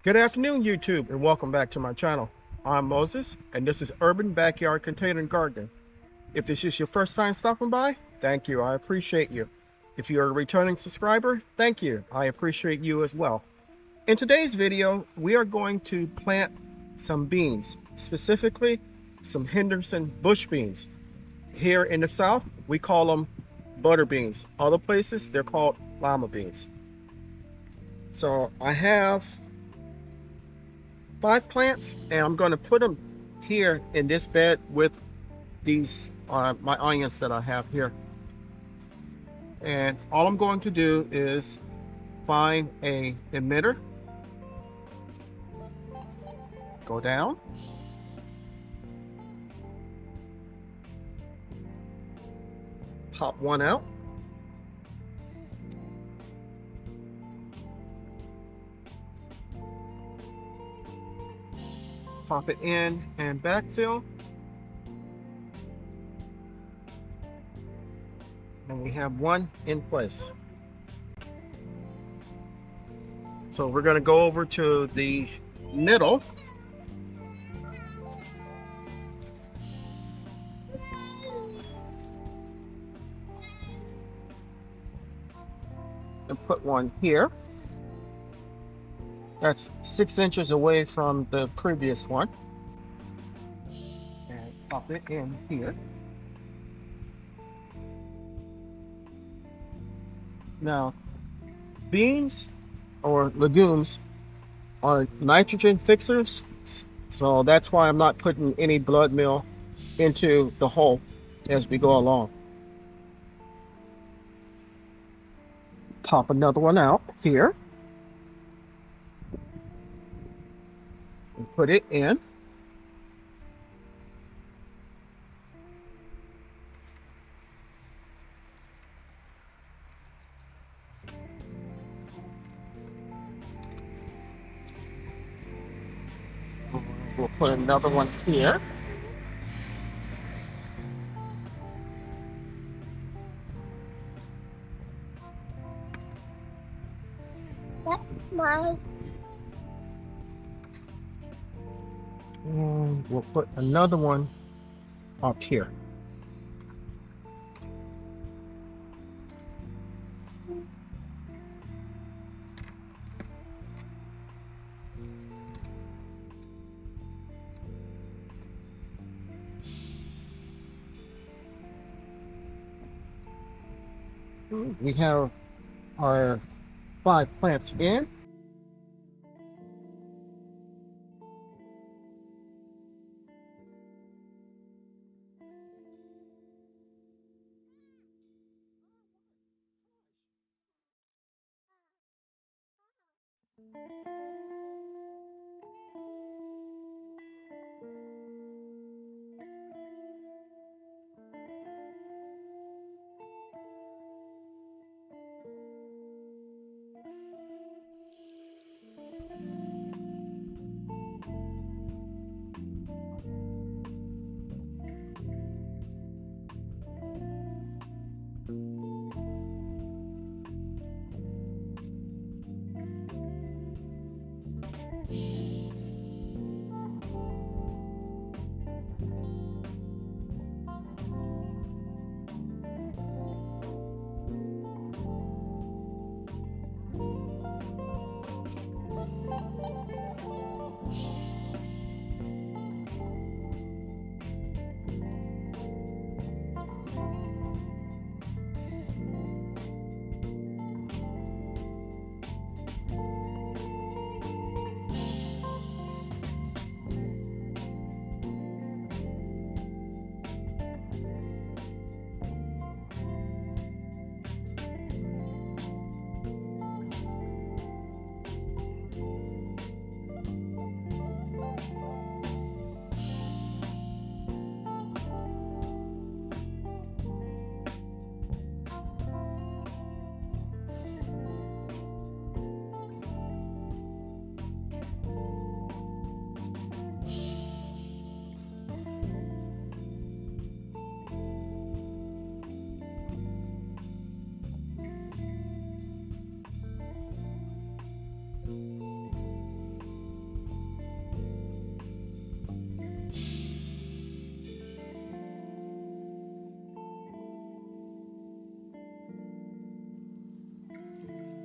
Good afternoon, YouTube, and welcome back to my channel. I'm Moses, and this is Urban Backyard Container Gardening. If this is your first time stopping by, thank you. I appreciate you. If you're a returning subscriber, thank you. I appreciate you as well. In today's video, we are going to plant some beans, specifically some Henderson bush beans. Here in the South, we call them butter beans. Other places, they're called lima beans. So I have 5 plants, and I'm going to put them here in this bed with these my onions that I have here. And all I'm going to do is find a emitter, go down, pop one out, pop it in and backfill. And we have one in place. So we're going to go over to the middle. And put one here. That's 6 inches away from the previous one. And pop it in here. Now, beans or legumes are nitrogen fixers, so that's why I'm not putting any blood meal into the hole as we go along. Pop another one out here and put it in. We'll put another one here. That's mine. And we'll put another one up here. We have our 5 plants in.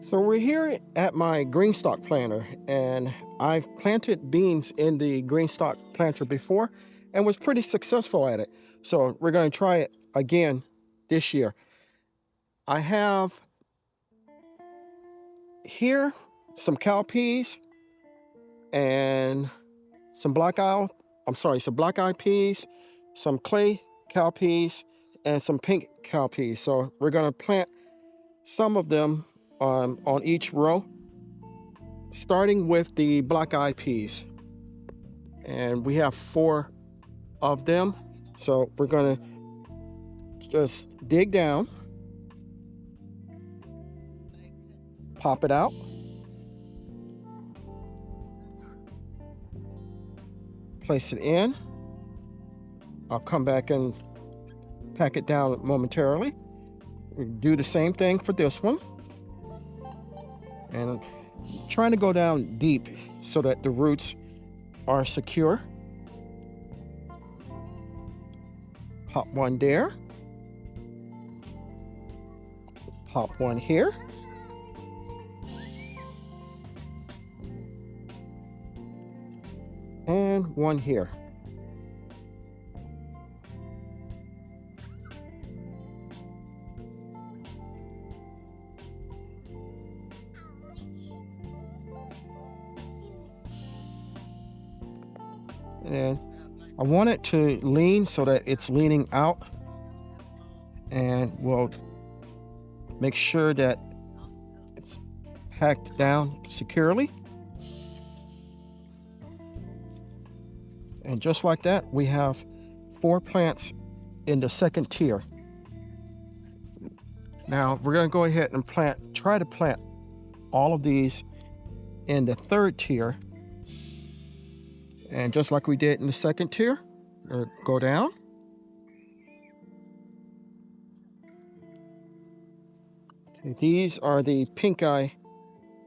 So we're here at my GreenStalk planter, and I've planted beans in the GreenStalk planter before and was pretty successful at it. So we're going to try it again this year. I have here some cowpeas and some some black-eyed peas, some clay cowpeas, and some pink cowpeas. So we're going to plant some of them on each row, starting with the black-eyed peas. And we have 4 of them. So we're going to just dig down, pop it out, place it in. I'll come back and pack it down momentarily. Do the same thing for this one. And trying to go down deep so that the roots are secure. Pop one there. Pop one here. And one here. And I want it to lean so that it's leaning out, and we'll make sure that it's packed down securely. And just like that, we have 4 plants in the second tier. Now we're going to go ahead and try to plant all of these in the third tier. And just like we did in the second tier, we'll go down. Okay, these are the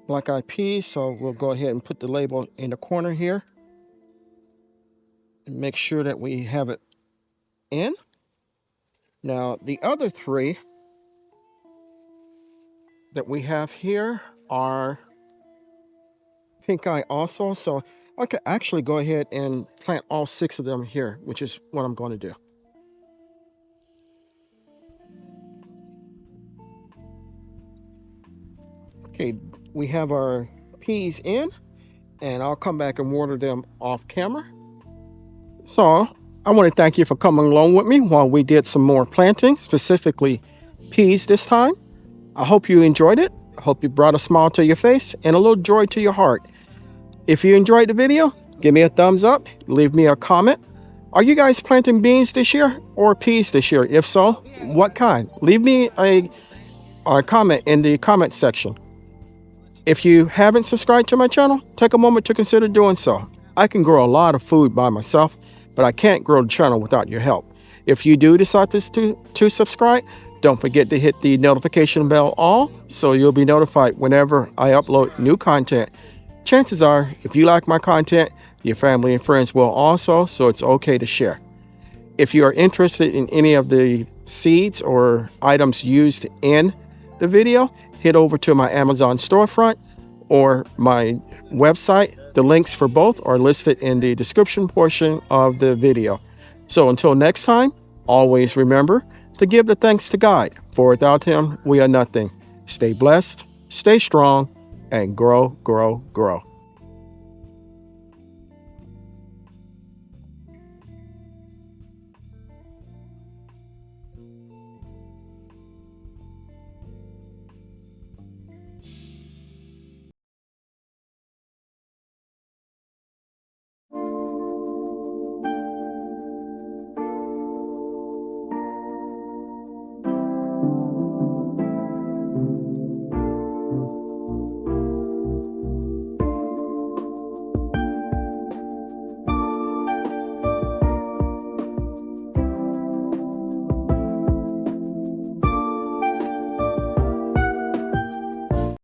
black-eyed peas, so we'll go ahead and put the label in the corner here and make sure that we have it in. Now the other 3 that we have here are pink eye also, so I could actually go ahead and plant all 6 of them here, which is what I'm going to do. Okay, we have our peas in, and I'll come back and water them off camera. So I want to thank you for coming along with me while we did some more planting, specifically peas this time. I hope you enjoyed it. I hope you brought a smile to your face and a little joy to your heart. If you enjoyed the video, give me a thumbs up, leave me a comment. Are you guys planting beans this year or peas this year? If so, what kind? Leave me a comment in the comment section. If you haven't subscribed to my channel, take a moment to consider doing so. I can grow a lot of food by myself, but I can't grow the channel without your help. If you do decide to subscribe, don't forget to hit the notification bell all so you'll be notified whenever I upload new content. Chances are, if you like my content, your family and friends will also, so it's okay to share. If you are interested in any of the seeds or items used in the video, head over to my Amazon storefront or my website. The links for both are listed in the description portion of the video. So until next time, always remember to give the thanks to God, for without Him, we are nothing. Stay blessed, stay strong, and grow, grow, grow.